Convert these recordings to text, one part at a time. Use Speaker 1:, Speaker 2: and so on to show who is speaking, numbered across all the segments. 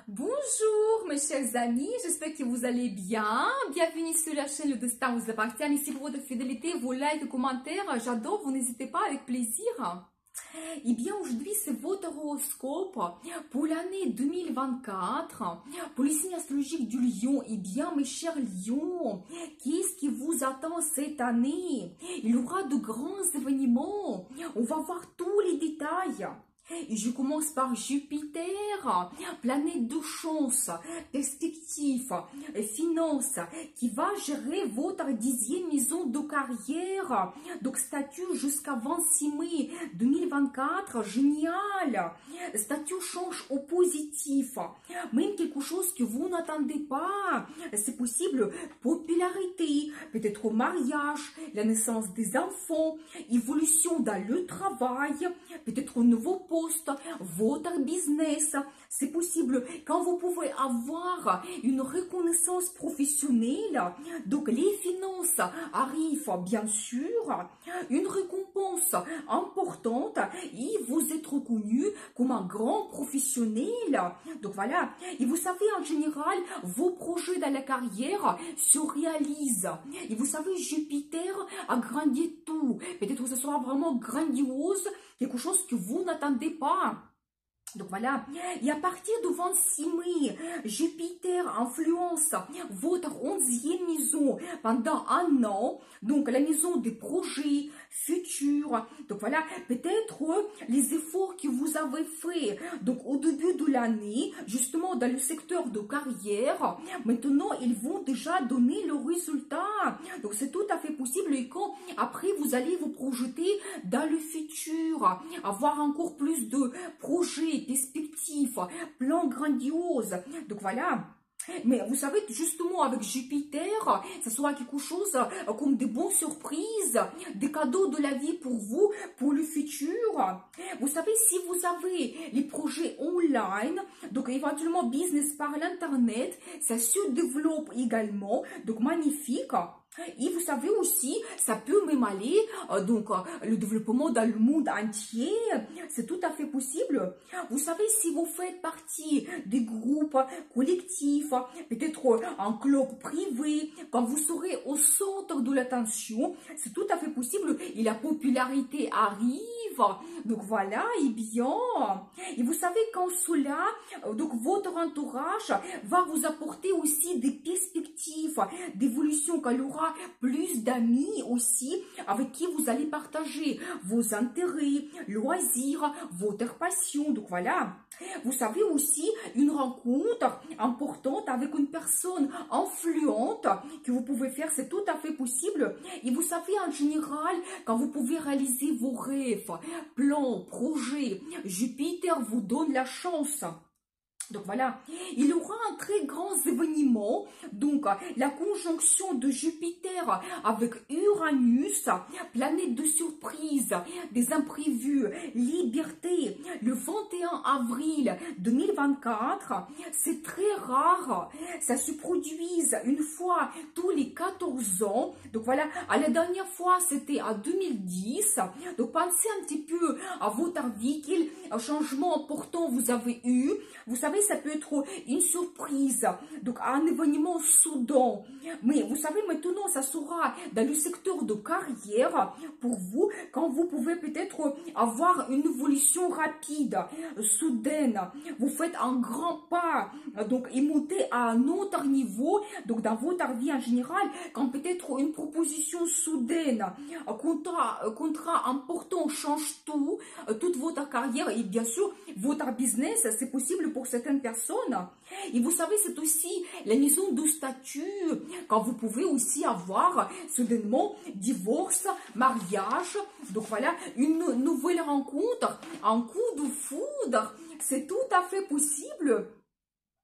Speaker 1: Bonjour mes chers amis, j'espère que vous allez bien. Bienvenue sur la chaîne Le Destin vous appartient. Merci pour votre fidélité, vos likes, commentaires. J'adore, vous n'hésitez pas, avec plaisir. Eh bien, aujourd'hui, c'est votre horoscope pour l'année 2024. Pour le signe astrologique du Lion, eh bien, mes chers Lions, qu'est-ce qui vous attend cette année? Il y aura de grands événements. On va voir tous les détails. Et je commence par Jupiter, planète de chance, perspective, finance, qui va gérer votre 10e maison de carrière. Donc, statut jusqu'à 26 mai 2024, génial. Statut change au positif, même quelque chose que vous n'attendez pas. C'est possible, popularité, peut-être mariage, la naissance des enfants, évolution dans le travail, peut-être un nouveau poste, votre business. C'est possible quand vous pouvez avoir une reconnaissance professionnelle. Donc les finances arrivent bien sûr, une récompense importante et vous êtes reconnu comme un grand professionnel. Donc voilà, et vous savez en général vos projets dans la carrière se réalisent. Et vous savez Jupiter agrandit tout. Peut-être que ce sera vraiment grandiose, quelque chose que vous n'attendez pas. Donc voilà, et à partir du 26 mai, Jupiter influence votre 11e maison pendant un an, donc la maison des projets futurs. Donc voilà, peut-être les efforts que vous avez faits donc au début de l'année, justement dans le secteur de carrière, maintenant ils vont déjà donner le résultat. Donc c'est tout à fait possible et quand après vous allez vous projeter dans le futur, avoir encore plus de projets, perspectives, plans grandioses. Donc voilà. Mais vous savez, justement, avec Jupiter, ça sera quelque chose comme des bonnes surprises, des cadeaux de la vie pour vous, pour le futur. Vous savez, si vous avez les projets online, donc éventuellement business par l'internet, ça se développe également, donc magnifique. Et vous savez aussi, ça peut même aller, le développement dans le monde entier, c'est tout à fait possible. Vous savez, si vous faites partie des groupes collectifs, peut-être un club privé, quand vous serez au centre de l'attention, c'est tout à fait possible et la popularité arrive. Donc voilà, et bien, et vous savez quand cela, donc votre entourage va vous apporter aussi des perspectives d'évolution, qu'il y aura plus d'amis aussi avec qui vous allez partager vos intérêts, loisirs, votre passion. Donc voilà, vous savez aussi une rencontre importante avec une personne influente que vous pouvez faire, c'est tout à fait possible. Et vous savez en général, quand vous pouvez réaliser vos rêves, plans, projets, Jupiter vous donne la chance. Donc voilà, il y aura un très grand événement, donc la conjonction de Jupiter avec Uranus, planète de surprise, des imprévus, liberté, le 21 avril 2024, c'est très rare, ça se produise une fois tous les 14 ans, donc voilà, à la dernière fois c'était en 2010, donc pensez un petit peu à votre vie, quel changement important vous avez eu, vous savez, ça peut être une surprise, donc un événement soudain. Mais vous savez, maintenant, ça sera dans le secteur de carrière pour vous, quand vous pouvez peut-être avoir une évolution rapide, soudaine. Vous faites un grand pas, donc, et montez à un autre niveau, donc dans votre vie en général, quand peut-être une proposition soudaine, un contrat important change tout, toute votre carrière et bien sûr, votre business, c'est possible pour certaines personnes. Et vous savez, c'est aussi la maison de statut, quand vous pouvez aussi avoir soudainement divorce, mariage, donc voilà, une nouvelle rencontre, un coup de foudre, c'est tout à fait possible.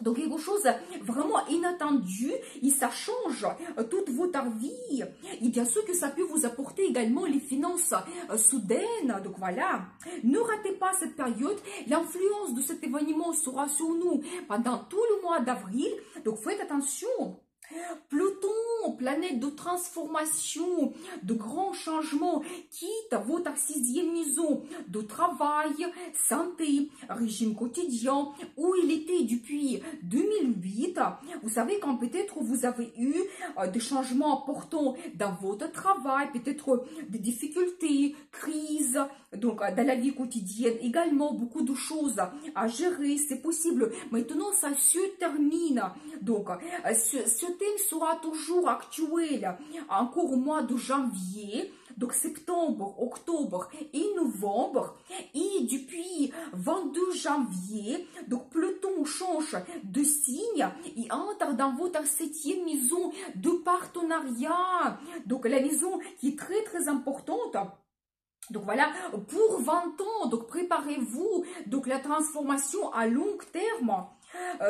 Speaker 1: Donc quelque chose vraiment inattendu et ça change toute votre vie. Et bien sûr que ça peut vous apporter également les finances soudaines. Donc voilà, ne ratez pas cette période. L'influence de cet événement sera sur nous pendant tout le mois d'avril. Donc faites attention. Pluton, planète de transformation, de grands changements, quitte votre sixième maison de travail, santé, régime quotidien, où il était depuis 2008. Vous savez quand peut-être vous avez eu des changements importants dans votre travail, peut-être des difficultés, crises, donc dans la vie quotidienne également, beaucoup de choses à gérer, c'est possible. Maintenant, ça se termine. Donc, ce thème sera toujours actuel encore au mois de janvier, donc septembre, octobre et novembre. Et depuis 22 janvier, donc Pluton change de signe et entre dans votre septième maison de partenariat. Donc, la maison qui est très très importante. Donc voilà, pour 20 ans, donc préparez-vous, donc la transformation à long terme.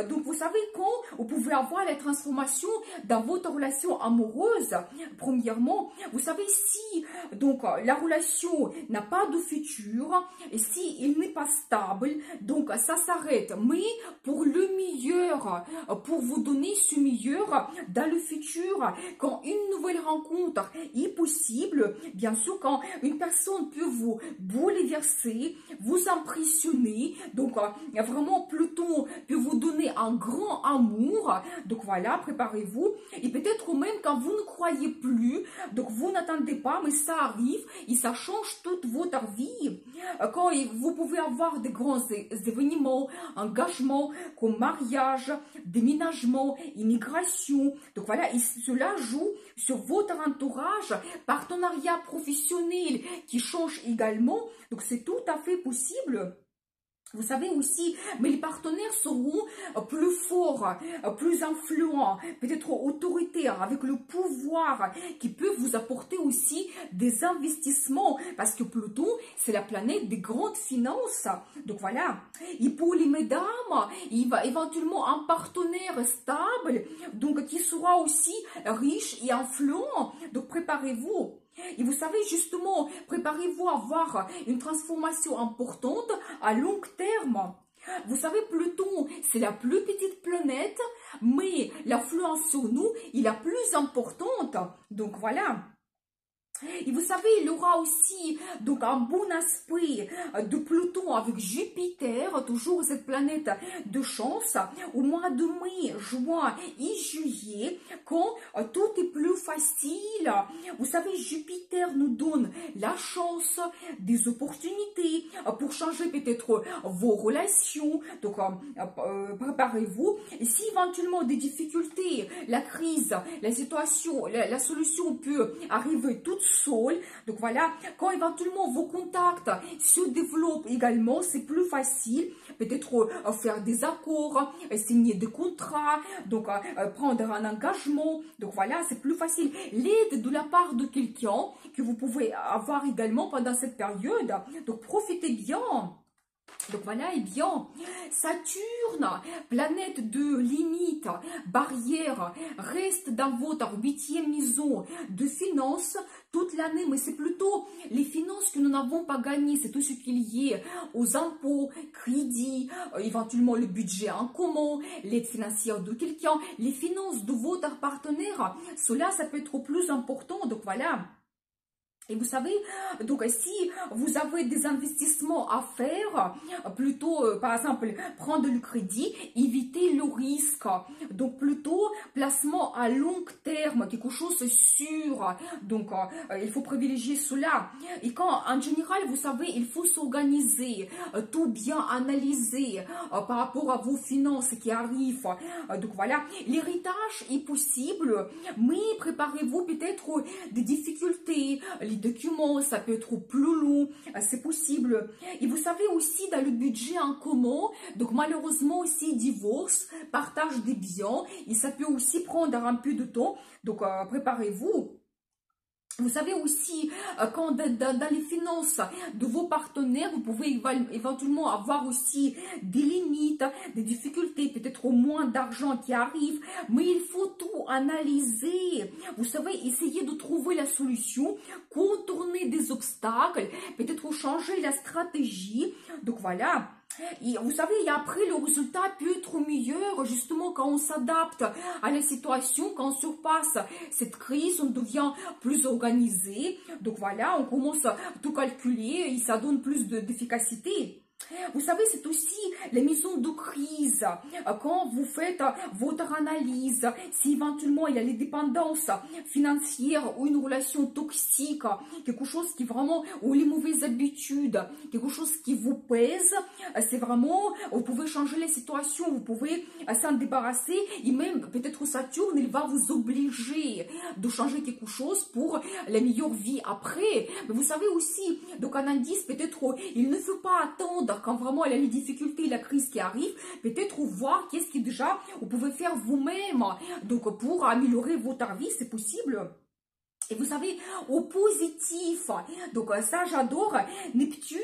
Speaker 1: Donc vous savez quand vous pouvez avoir la transformation dans votre relation amoureuse. Premièrement, vous savez si donc la relation n'a pas de futur et si il n'est pas stable, donc ça s'arrête. Mais pour le meilleur, pour vous donner ce meilleur dans le futur, quand une nouvelle rencontre est possible, bien sûr quand une personne peut vous bouleverser, vous impressionner, donc vraiment Pluton peut vous donner un grand amour. Donc voilà, préparez-vous. Et peut-être même quand vous ne croyez plus, donc vous n'attendez pas, mais ça arrive et ça change toute votre vie. Quand vous pouvez avoir des grands événements, engagements comme mariage, déménagement, immigration. Donc voilà, et cela joue sur votre entourage, partenariat professionnel qui change également. Donc c'est tout à fait possible. Vous savez aussi, mais les partenaires seront plus forts, plus influents, peut-être autoritaires, avec le pouvoir qui peut vous apporter aussi des investissements. Parce que Pluton, c'est la planète des grandes finances. Donc voilà. Et pour les mesdames, il va éventuellement un partenaire stable, donc qui sera aussi riche et influent. Donc préparez-vous. Et vous savez justement, préparez-vous à avoir une transformation importante à long terme. Vous savez, Pluton, c'est la plus petite planète, mais l'influence sur nous est la plus importante. Donc voilà. Et vous savez, il y aura aussi donc un bon aspect de Pluton avec Jupiter, toujours cette planète de chance, au mois de mai, juin et juillet, quand tout est plus facile. Vous savez, Jupiter nous donne la chance, des opportunités pour changer peut-être vos relations. Donc, préparez-vous. Et si éventuellement des difficultés, la crise, la situation, la solution peut arriver toute seule. Donc voilà, quand éventuellement vos contacts se développent également, c'est plus facile. Peut-être faire des accords, signer des contrats, donc prendre un engagement. Donc voilà, c'est plus facile. L'aide de la part de quelqu'un que vous pouvez avoir également pendant cette période. Donc profitez bien. Donc voilà, et bien, Saturne, planète de limite, barrière, reste dans votre 8e maison de finances toute l'année, mais c'est plutôt les finances que nous n'avons pas gagnées, c'est tout ce qui est lié aux impôts, crédits, éventuellement le budget en commun, l'aide financière de quelqu'un, les finances de votre partenaire, cela, ça peut être plus important, donc voilà. Et vous savez, donc si vous avez des investissements à faire, plutôt par exemple prendre le crédit, éviter le risque. Donc plutôt placement à long terme, quelque chose de sûr. Donc il faut privilégier cela. Et quand en général, vous savez, il faut s'organiser, tout bien analyser par rapport à vos finances qui arrivent. Donc voilà, l'héritage est possible, mais préparez-vous peut-être des difficultés, documents, ça peut être plus long, c'est possible. Et vous savez aussi dans le budget en commun, donc malheureusement aussi divorce, partage des biens, et ça peut aussi prendre un peu de temps, donc préparez-vous. Vous savez aussi, quand dans les finances de vos partenaires, vous pouvez éventuellement avoir aussi des limites, des difficultés, peut-être au moins d'argent qui arrive, mais il faut tout analyser. Vous savez, essayer de trouver la solution, contourner des obstacles, peut-être changer la stratégie. Donc voilà. Et vous savez, et après, le résultat peut être meilleur, justement, quand on s'adapte à la situation, quand on surpasse cette crise, on devient plus organisé. Donc voilà, on commence à tout calculer et ça donne plus d'efficacité. Vous savez, c'est aussi les maisons de crise. Quand vous faites votre analyse, si éventuellement il y a les dépendances financières ou une relation toxique, quelque chose qui vraiment, ou les mauvaises habitudes, quelque chose qui vous pèse, c'est vraiment, vous pouvez changer les situations, vous pouvez s'en débarrasser, et même peut-être Saturne, il va vous obliger de changer quelque chose pour la meilleure vie après. Mais vous savez aussi, donc un indice, peut-être, il ne faut pas attendre quand vraiment il y a les difficultés, la crise qui arrive, peut-être voir qu'est-ce que déjà vous pouvez faire vous-même, donc pour améliorer votre vie, c'est possible. Et vous savez, au positif, donc ça j'adore, Neptune,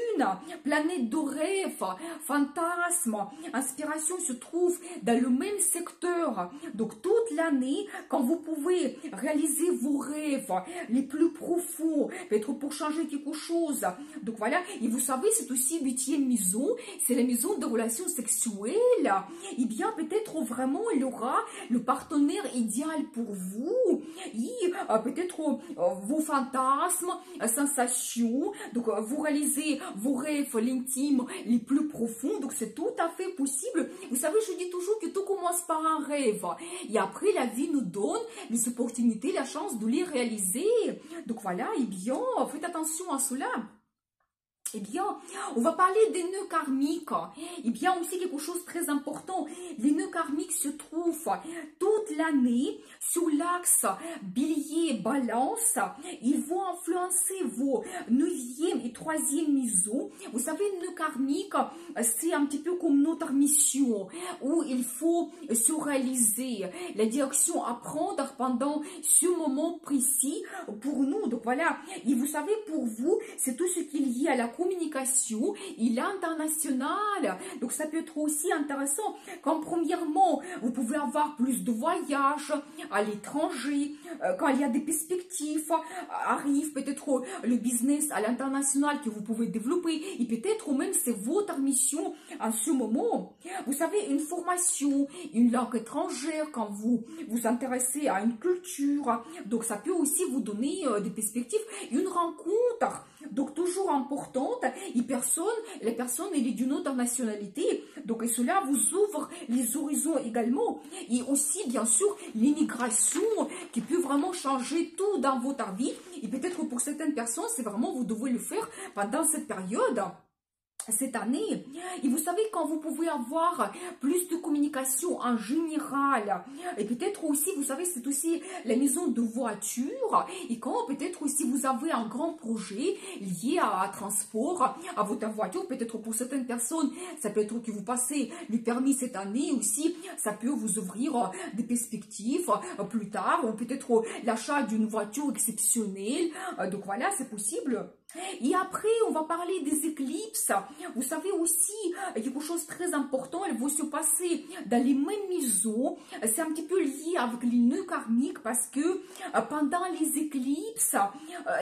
Speaker 1: planète de rêve, fantasme, inspiration se trouve dans le même secteur. Donc toute l'année, quand vous pouvez réaliser vos rêves les plus profonds, peut-être pour changer quelque chose. Donc voilà, et vous savez, c'est aussi 8e maison, c'est la maison de relations sexuelles. Et bien peut-être vraiment il y aura le partenaire idéal pour vous, et peut-être vos fantasmes, sensations, donc vous réalisez vos rêves, l'intime, les plus profonds, donc c'est tout à fait possible. Vous savez, je dis toujours que tout commence par un rêve, et après la vie nous donne les opportunités, la chance de les réaliser. Donc voilà, et bien, faites attention à cela. Eh bien, on va parler des nœuds karmiques. Eh bien, aussi quelque chose de très important. Les nœuds karmiques se trouvent toute l'année sur l'axe bélier-balance. Ils vont influencer vos 9e et 3e maisons. Vous savez, le nœud karmique, c'est un petit peu comme notre mission, où il faut se réaliser, la direction à prendre pendant ce moment précis pour nous. Donc voilà, et vous savez, pour vous, c'est tout ce qui est lié à la communication et l'international. Donc ça peut être aussi intéressant. Comme premièrement, vous pouvez avoir plus de voyages à l'étranger, quand il y a des perspectives, arrive peut-être le business à l'international que vous pouvez développer, et peut-être même c'est votre mission en ce moment. Vous savez, une formation, une langue étrangère, quand vous vous intéressez à une culture, donc ça peut aussi vous donner des perspectives. Une rencontre, donc toujours importante, et la personne elle est d'une autre nationalité, donc et cela vous ouvre les horizons également, et aussi bien sûr l'immigration qui peut vraiment changer tout dans votre vie, et peut-être pour certaines personnes c'est vraiment vous devez le faire pendant cette période, cette année. Et vous savez, quand vous pouvez avoir plus de communication en général, et peut-être aussi, vous savez, c'est aussi la maison de voiture, et quand peut-être aussi vous avez un grand projet lié à transport, à votre voiture, peut-être pour certaines personnes, ça peut être que vous passez le permis cette année aussi, ça peut vous ouvrir des perspectives plus tard, ou peut-être l'achat d'une voiture exceptionnelle, donc voilà, c'est possible. Et après, on va parler des éclipses. Vous savez aussi, quelque chose de très important, elles vont se passer dans les mêmes maisons. C'est un petit peu lié avec les nœuds karmiques parce que pendant les éclipses,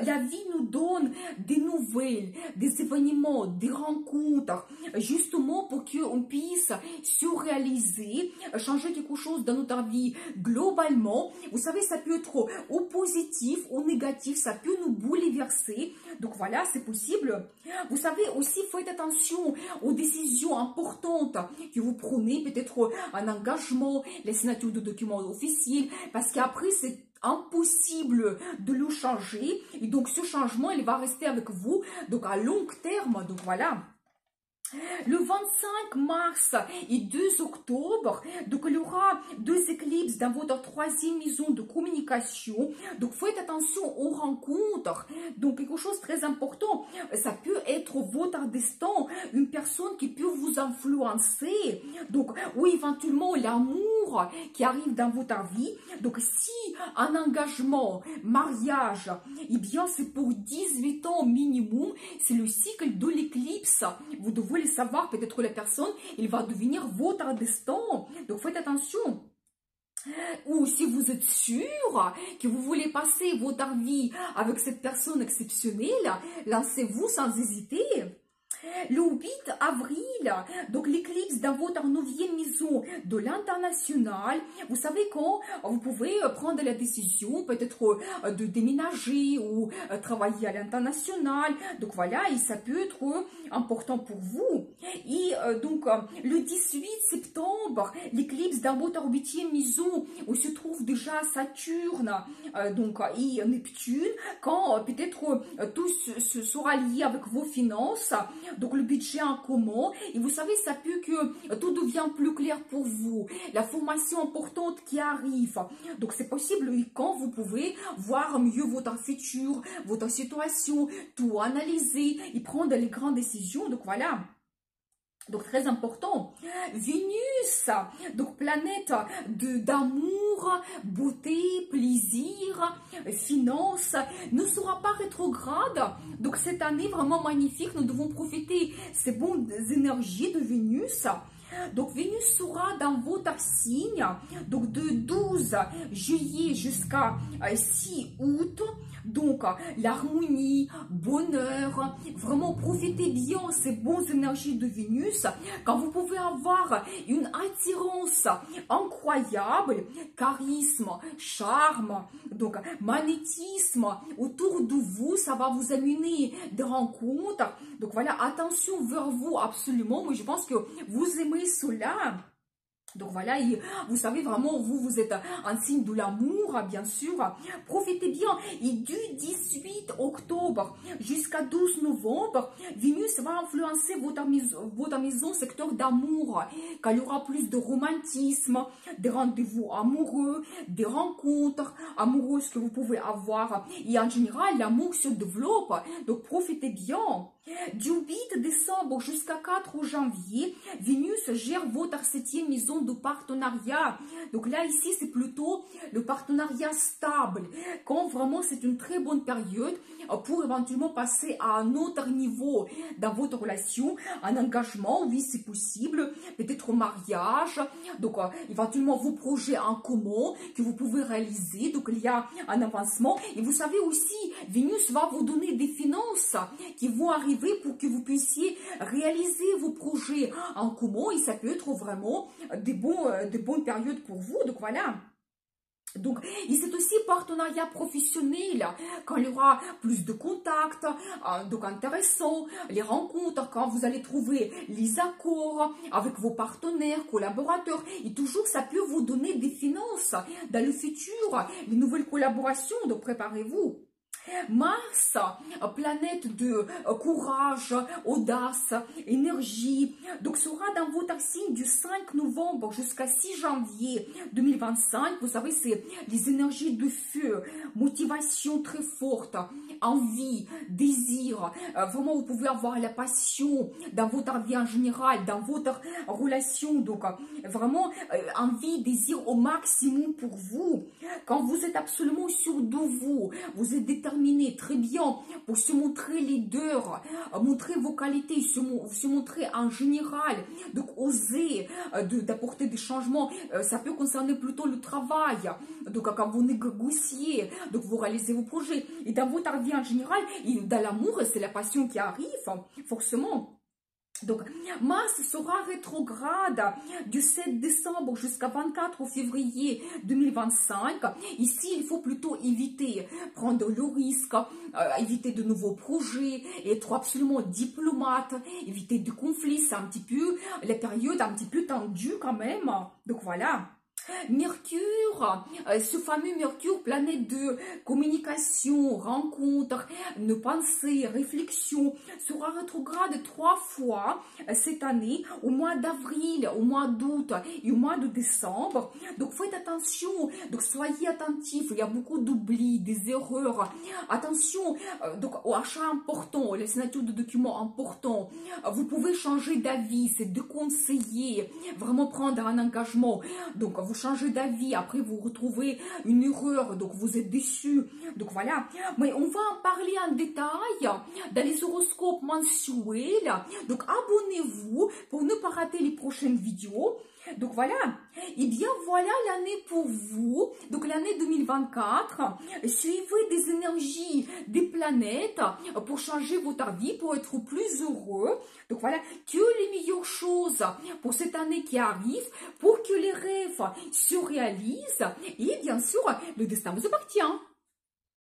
Speaker 1: la vie nous donne des nouvelles, des événements, des rencontres, justement pour qu'on puisse se réaliser, changer quelque chose dans notre vie globalement. Vous savez, ça peut être au positif, au négatif, ça peut nous bouleverser. Donc voilà, c'est possible. Vous savez aussi, faites attention aux décisions importantes que vous prenez, peut-être un engagement, les signatures de documents officiels, parce qu'après, c'est impossible de le changer. Et donc, ce changement, il va rester avec vous, donc à long terme. Donc voilà. Le 25 mars et 2 octobre, donc il y aura 2 éclipses dans votre 3e maison de communication. Donc faites attention aux rencontres. Donc quelque chose de très important, ça peut être votre destin, une personne qui peut vous influencer. Donc ou éventuellement l'amour qui arrive dans votre vie. Donc si un engagement, mariage, eh bien c'est pour 18 ans minimum, c'est le cycle de l'éclipse. Vous devez le savoir, peut-être la personne, il va devenir votre destin. Donc faites attention. Ou si vous êtes sûr que vous voulez passer votre vie avec cette personne exceptionnelle, lancez-vous sans hésiter. Le 8 avril, donc l'éclipse dans votre 9e maison de l'international, vous savez quand vous pouvez prendre la décision peut-être de déménager ou travailler à l'international. Donc voilà, et ça peut être important pour vous. Et donc le 18 septembre, l'éclipse dans votre 8e maison où se trouve déjà Saturne donc, et Neptune, quand peut-être tout sera lié avec vos finances. Donc le budget en commun, et vous savez, ça peut que tout devient plus clair pour vous, la formation importante qui arrive. Donc c'est possible quand vous pouvez voir mieux votre futur, votre situation, tout analyser et prendre les grandes décisions. Donc voilà. Donc très important, Vénus, donc planète d'amour, beauté, plaisir, finance, ne sera pas rétrograde. Donc cette année vraiment magnifique, nous devons profiter ces bonnes énergies de Vénus. Donc Vénus sera dans votre signe, donc de 12 juillet jusqu'à 6 août. Donc l'harmonie, bonheur, vraiment profitez bien ces bonnes énergies de Vénus, quand vous pouvez avoir une attirance incroyable, charisme, charme, donc magnétisme autour de vous, ça va vous amener des rencontres. Donc voilà, attention vers vous absolument, mais je pense que vous aimez cela. Donc voilà, et vous savez vraiment, vous êtes un signe de l'amour, bien sûr. Profitez bien. Et du 18 octobre jusqu'à 12 novembre, Vénus va influencer votre maison secteur d'amour. Quand il y aura plus de romantisme, des rendez-vous amoureux, des rencontres amoureuses que vous pouvez avoir. Et en général, l'amour se développe. Donc profitez bien. Du 8 décembre jusqu'à 4 janvier, Vénus gère votre 7e maison de partenariat. Donc là, ici, c'est plutôt le partenariat stable. Quand vraiment, c'est une très bonne période pour éventuellement passer à un autre niveau dans votre relation, un engagement, oui, c'est possible, peut-être au mariage. Donc, éventuellement, vos projets en commun que vous pouvez réaliser. Donc, il y a un avancement. Et vous savez aussi, Vénus va vous donner des finances qui vont arriver pour que vous puissiez réaliser vos projets en commun, et ça peut être vraiment des bonnes périodes pour vous. Donc voilà. Donc, et c'est aussi partenariat professionnel, quand il y aura plus de contacts, donc intéressants, les rencontres, quand vous allez trouver les accords avec vos partenaires, collaborateurs, et toujours ça peut vous donner des finances dans le futur, les nouvelles collaborations, donc préparez-vous. Mars, planète de courage, audace, énergie, donc sera dans votre signe du 5 novembre jusqu'à 6 janvier 2025. Vous savez, c'est les énergies de feu, motivation très forte, envie, désir. Vraiment, vous pouvez avoir la passion dans votre vie en général, dans votre relation. Donc, vraiment, envie, désir au maximum pour vous. Quand vous êtes absolument sûr de vous, vous êtes déterminé très bien pour se montrer leader, montrer vos qualités, se montrer en général, donc oser d'apporter des changements. Ça peut concerner plutôt le travail, donc quand vous négociez, donc vous réalisez vos projets, et dans votre vie en général, et dans l'amour, c'est la passion qui arrive, forcément. Donc, Mars sera rétrograde du 7 décembre jusqu'à 24 février 2025. Ici, il faut plutôt éviter prendre le risque, éviter de nouveaux projets, être absolument diplomate, éviter de conflits. C'est un petit peu la période un petit peu tendue quand même. Donc voilà. Mercure, ce fameux Mercure, planète de communication, rencontre, de pensée, réflexion, sera rétrograde 3 fois cette année, au mois d'avril, au mois d'août et au mois de décembre. Donc faites attention, donc soyez attentifs, il y a beaucoup d'oublis, des erreurs. Attention donc aux achats importants, les signatures de documents importants. Vous pouvez changer d'avis, c'est déconseillé, vraiment prendre un engagement. Donc vous changez d'avis, après vous retrouvez une erreur, donc vous êtes déçu. Donc voilà, mais on va en parler en détail dans les horoscopes mensuels. Donc abonnez-vous pour ne pas rater les prochaines vidéos. Donc voilà, et bien voilà l'année pour vous, donc l'année 2024, suivez des énergies des planètes pour changer votre vie, pour être plus heureux. Donc voilà, que les meilleures choses pour cette année qui arrive, pour que les rêves se réalisent, et bien sûr, le destin vous appartient.